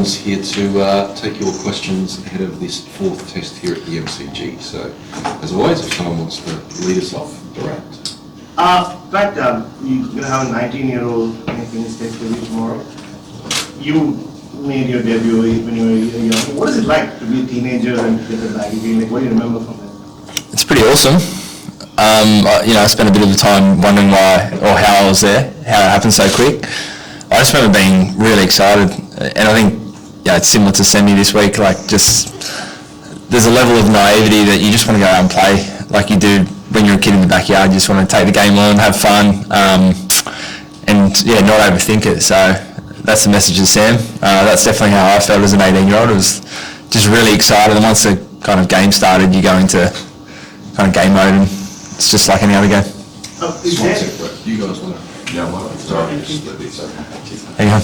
everyone's here to take your questions ahead of this fourth test here at the MCG. So, as always, if someone wants to lead us off, direct. But you're going to have a 19-year-old making his test debut tomorrow. You made your debut when you were young. What is it like to be a teenager and to get the baggy game? Like, what do you remember from that? It's pretty awesome. I spent a bit of the time wondering why or how I was there, how it happened so quick. I just remember being really excited, and I think it's similar to semi this week. Like, just there's a level of naivety that you just want to go out and play, like you do when you're a kid in the backyard. You just want to take the game on, have fun, and not overthink it. So that's the message of Sam. That's definitely how I felt as an 18-year-old. I was just really excited, and once the kind of game started, you go into kind of game mode, and it's just like any other game. You guys want to? Yeah, well, sorry, just let this over. Hang on.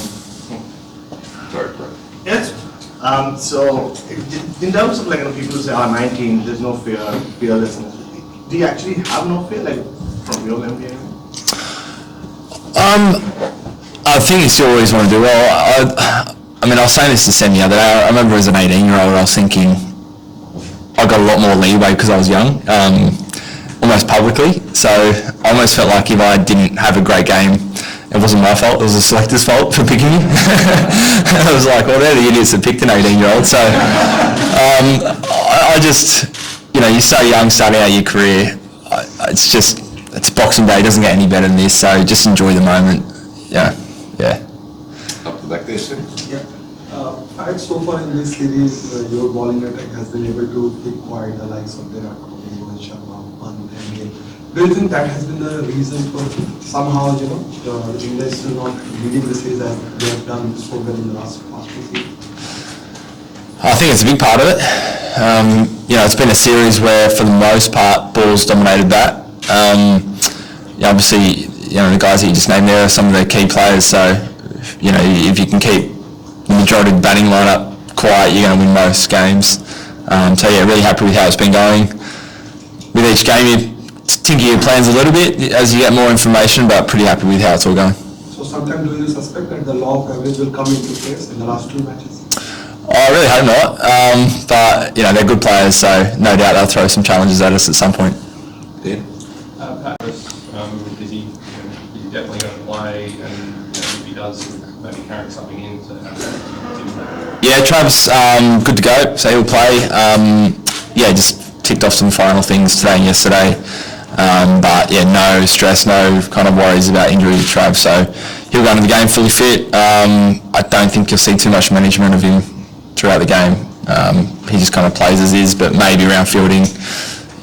Sorry, Brett. Yes. So, in terms of people who say, 19, there's no fear, fearlessness. Do you actually have no fear, from your NBA? I think it's you always want to do well. I was saying this to Sam the other day. I remember as an 18-year-old, I was thinking I got a lot more leeway because I was young, almost publicly. So I almost felt like if I didn't have a great game, it wasn't my fault, it was the selector's fault for picking me. I was like, well, they're the idiots that picked an 18-year-old. So I just, you're so young starting out your career. It's Boxing Day, it doesn't get any better than this, so just enjoy the moment. Yeah. Up the back there, Sam. Yeah. So far in this series, your bowling attack has been able to hit quite the likes of Virat Kohli, Rohit Sharma, Pant, and Gill. Do you think that has been the reason for somehow, the English not leading the series as they have done so well in the last two seasons? I think it's a big part of it. It's been a series where, for the most part, balls dominated bat. Obviously, the guys that you just named there are some of the key players. So, if you can keep the majority of the batting lineup quiet, you're going to win most games. Really happy with how it's been going. With each game, you tinker your plans a little bit as you get more information, but pretty happy with how it's all going. So, sometime do you suspect that the law of average will come into place in the last two matches? I really hope not, but they're good players, so no doubt they'll throw some challenges at us at some point. Dan? Is he definitely going to play, and if he does, maybe carry something in to have Yeah, Trav's good to go, so he'll play. Just ticked off some final things today and yesterday, but no stress, no kind of worries about injury to Trav, so he'll go into the game fully fit. I don't think you'll see too much management of him throughout the game. He just kind of plays as is, but maybe around fielding,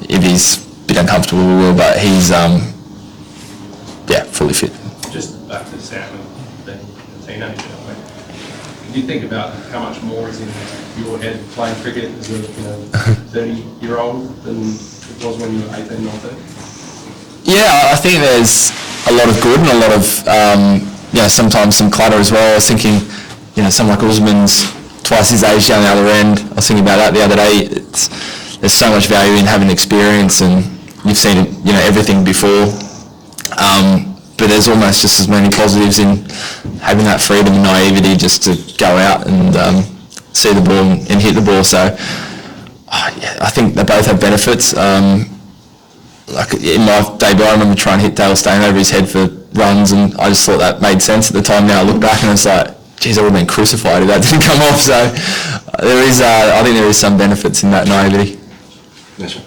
if he's a bit uncomfortable, we will, but he's fully fit. Just back to Sam and being a teenager, can you think about how much more is in your head playing cricket as a 30-year-old than it was when you were 18, 19? Yeah, I think there's a lot of good and a lot of sometimes some clutter as well. I was thinking, someone like Usman's twice his age down the other end. I was thinking about that the other day. There's so much value in having experience, and you've seen everything before. But there's almost just as many positives in having that freedom and naivety just to go out and see the ball and hit the ball. So I think they both have benefits. Like in my debut, I remember trying to hit Dale Steyn over his head for runs, and I just thought that made sense at the time. Now I look back and it's like, geez, I would have been crucified if that didn't come off. So I think there is some benefits in that naivety. Yes,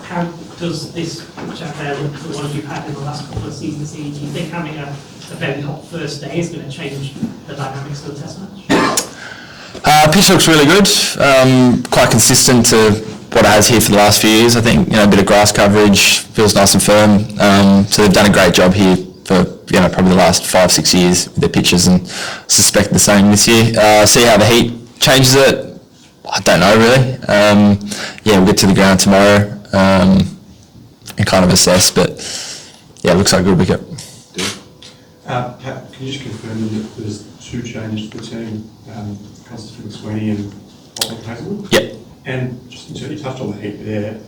How does this chat there look the one you've had in the last couple of seasons? Do you think having a very hot first day is going to change the dynamics of the test match? Pitch looks really good, quite consistent to what it has here for the last few years. I think a bit of grass coverage, feels nice and firm. So they've done a great job here for probably the last 5-6 years with their pitches, and suspect the same this year. See how the heat changes it. I don't know really. We'll get to the ground tomorrow and kind of assess, but it looks like a good wicket. Can you just confirm that there's two changes to the team, Constantine Sweeney and Bob Hazelwood? Yep. And just you touched on the heat there.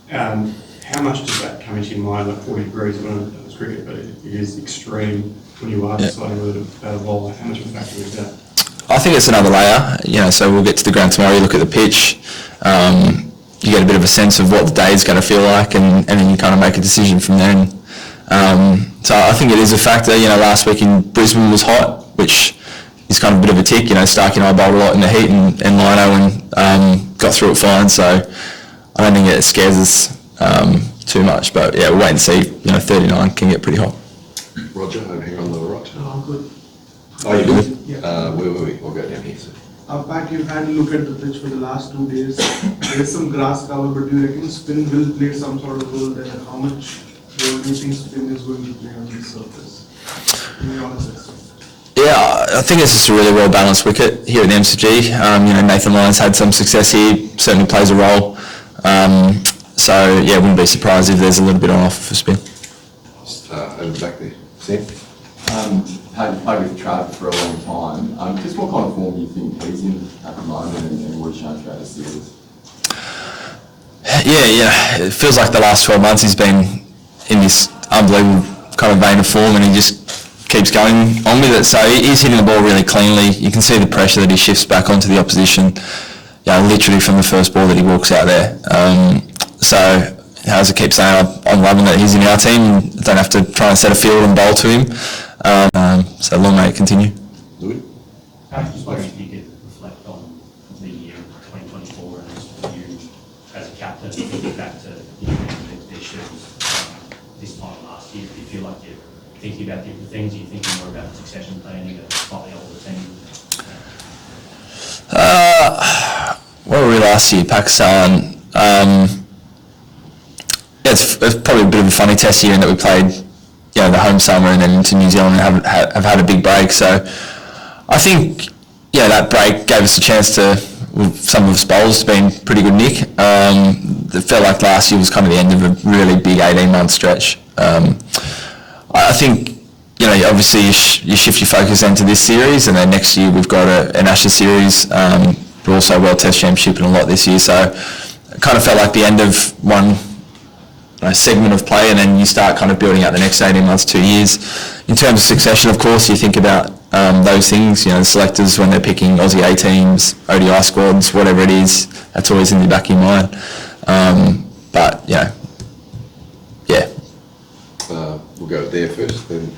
How much does that come into your mind? Like 40 degrees, I don't know if it's cricket, but it is extreme when you are deciding whether to bat a bowler. How much of a factor is that? I think it's another layer, so we'll get to the ground tomorrow, you look at the pitch, you get a bit of a sense of what the day is going to feel like, and then you kind of make a decision from there. So I think it is a factor. Last week in Brisbane was hot, which is kind of a bit of a tick. Starkey and I bowled a lot in the heat, and Lino and got through it fine, so I don't think it scares us too much, but yeah, we'll wait and see. 39 can get pretty hot. Roger, over here on the right. No, I'm good. Oh, you good? Yeah. Where were we? We'll go down here. So. Pat, you've had a look at the pitch for the last 2 days. There's some grass cover, but do you reckon spin will play some sort of role there? How much role do you think spin is going to play on this surface? In your assessment? Yeah, I think it's just a really well-balanced wicket here at the MCG. Nathan Lyon's had some success here, certainly plays a role. So, yeah, wouldn't be surprised if there's a little bit on offer for spin. Just over the back there. Sam? Played with Trav for a long time. Just what kind of form do you think he's in at the moment and what he's shown throughout the series? Yeah, it feels like the last 12 months he's been in this unbelievable kind of vein of form, and he just keeps going on with it. So he's hitting the ball really cleanly. You can see the pressure that he shifts back onto the opposition, literally from the first ball that he walks out there. So as I keep saying, I'm loving that he's in our team. I don't have to try and set a field and bowl to him. So long may it continue. Louis? I was just wondering if you could reflect on the year 2024 and you as a captain, thinking back to the expeditions this time last year. Do you feel like you're thinking about different things? Are you thinking more about succession planning, a slightly older team? What were we last year? Pakistan. It's probably a bit of a funny test year in that we played the home summer and then into New Zealand and have had a big break. So I think, that break gave us a chance to, with some of us bowlers, been pretty good nick. It felt like last year was kind of the end of a really big 18-month stretch. I think, obviously you shift your focus into this series, and then next year we've got an Ashes series, but also World Test Championship and a lot this year. So it kind of felt like the end of one segment of play, and then you start kind of building out the next 18 months, 2 years. In terms of succession, of course, you think about those things, the selectors when they're picking Aussie A teams, ODI squads, whatever it is, that's always in the back of your mind. But, yeah. We'll go there first, then.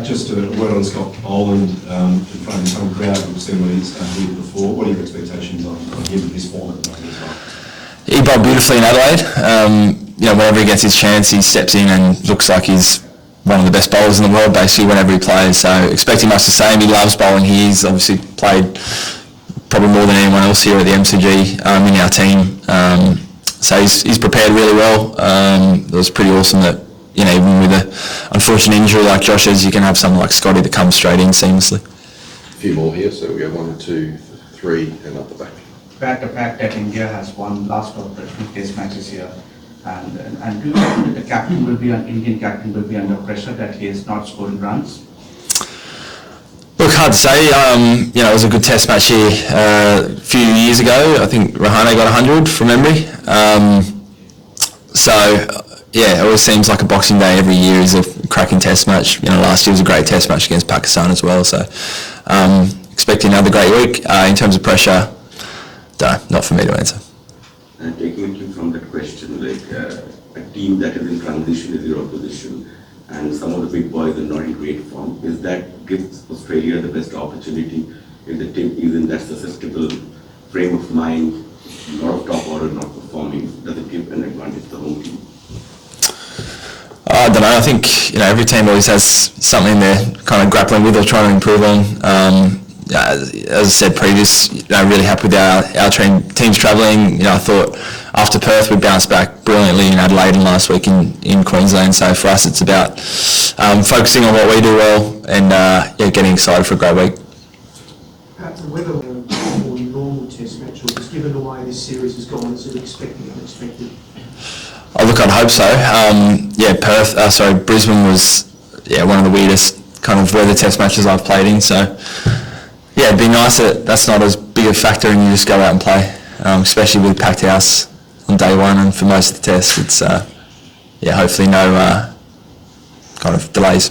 Just a word on Scott Boland in front of his home crowd. We've seen what he's done here before. What are your expectations on him at this form at the moment as well? He bowled beautifully in Adelaide. Whenever he gets his chance, he steps in and looks like he's one of the best bowlers in the world, basically, whenever he plays. So expecting much the same. He loves bowling here. He's obviously played probably more than anyone else here at the MCG in our team. So he's prepared really well. It was pretty awesome that, even with an unfortunate injury like Josh's, you can have someone like Scotty that comes straight in seamlessly. A few more here, so we go 1, 2, 3, and up the back. Pat, the fact that India has won last of the 2 test matches here, and do you think that the Indian captain will be under pressure that he is not scoring runs? Look, hard to say. It was a good test match here a few years ago. I think Rahane got 100 from memory. It always seems like a Boxing Day every year is a cracking test match. Last year was a great test match against Pakistan as well. So expecting another great week. In terms of pressure, not for me to answer. And taking it from that question, a team that is in transition is your opposition, and some of the big boys are not in great form. Is that gives Australia the best opportunity if the team is in that susceptible frame of mind, a lot of top order not performing? Does it give an advantage to the home team? I don't know. I think every team always has something they're kind of grappling with or trying to improve on. As I said previous, really happy with our team's travelling. I thought after Perth we bounced back brilliantly in Adelaide and last week in Queensland. So for us, it's about focusing on what we do well and getting excited for a great week. Perhaps whether a more normal test match, or just given the way this series has gone, is it expected, unexpected? Oh, look, I'd hope so. Brisbane was one of the weirdest kind of weather test matches I've played in. So it'd be nice that that's not as big a factor and you just go out and play, especially with packed house on day one and for most of the tests. It's hopefully no kind of delays.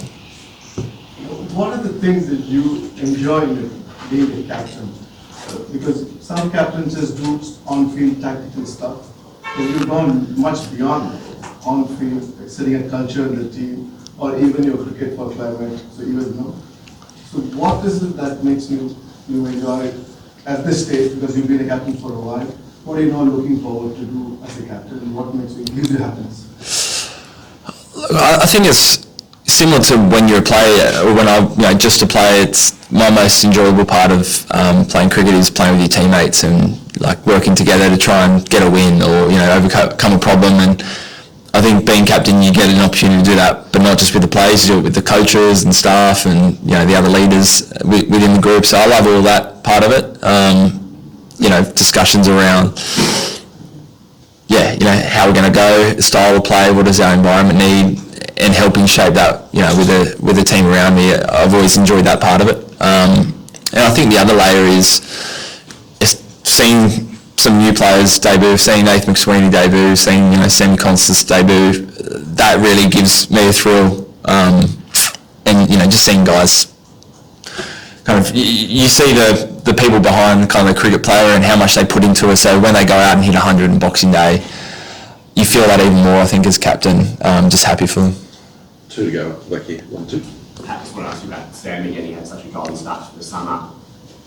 What are the things that you enjoy in being a captain? Because some captains just do on-field tactical stuff, but you've gone much beyond on-field, setting a culture in the team, or even your cricket for climate. So even So what is it that makes you enjoy it at this stage? Because you've been a captain for a while. What are you now looking forward to do as a captain, and what gives you happiness? I think it's similar to when you're a player, or when just a player. It's my most enjoyable part of playing cricket is playing with your teammates and like working together to try and get a win or overcome a problem. And I think being captain, you get an opportunity to do that, but not just with the players, you do it with the coaches and staff and the other leaders within the group. So I love all that part of it. Discussions around how we're going to go, style of play, what does our environment need, and helping shape that with the team around me. I've always enjoyed that part of it. And I think the other layer is seeing some new players debut, seeing Nathan McSweeney debut, seeing Sam Kontas debut. That really gives me a thrill. And just seeing guys kind of you see the people behind kind of the cricket player and how much they put into it. So when they go out and hit 100 on Boxing Day, you feel that even more. I think as captain, just happy for them. 2 to go, Becky. 1, 2. I just want to ask you about Sam again. He had such a golden start to the summer.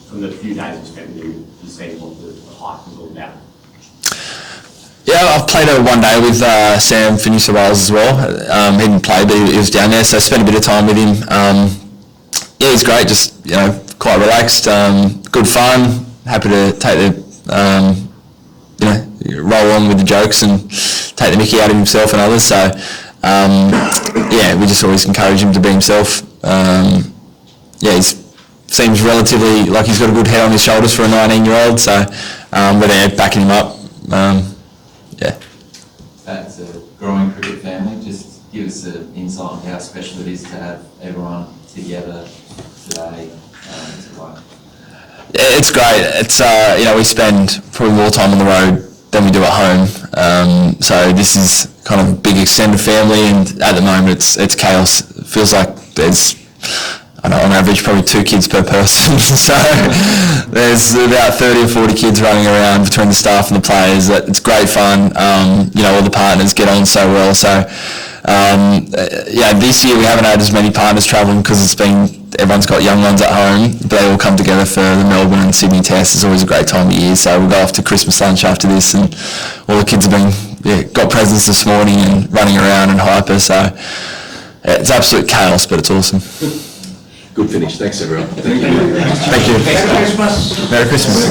From the few days we spent with him, you seen what the hype was all about. Yeah, I've played one day with Sam for New South Wales as well. He didn't play, but he was down there, so I spent a bit of time with him. Yeah, he's great. Just quite relaxed, good fun. Happy to take the roll on with the jokes and take the mickey out of himself and others. So yeah, we just always encourage him to be himself. Yeah, he seems relatively like he's got a good head on his shoulders for a 19-year-old. So we're there backing him up. Yeah. That's a growing cricket family. Just give us an insight on how special it is to have everyone together today. Yeah, it's great. It's we spend probably more time on the road than we do at home. So this is kind of a big extended family, and at the moment it's chaos. It feels like there's, I don't know, on average probably 2 kids per person. So there's about 30 or 40 kids running around between the staff and the players. It's great fun. All the partners get on so well. So this year we haven't had as many partners travelling because everyone's got young ones at home, but they all come together for the Melbourne and Sydney test. It's always a great time of year. So we'll go off to Christmas lunch after this, and all the kids have got presents this morning and running around and hyper. So it's absolute chaos, but it's awesome. Good finish. Thanks, everyone. Thank you. Merry Christmas. Merry Christmas.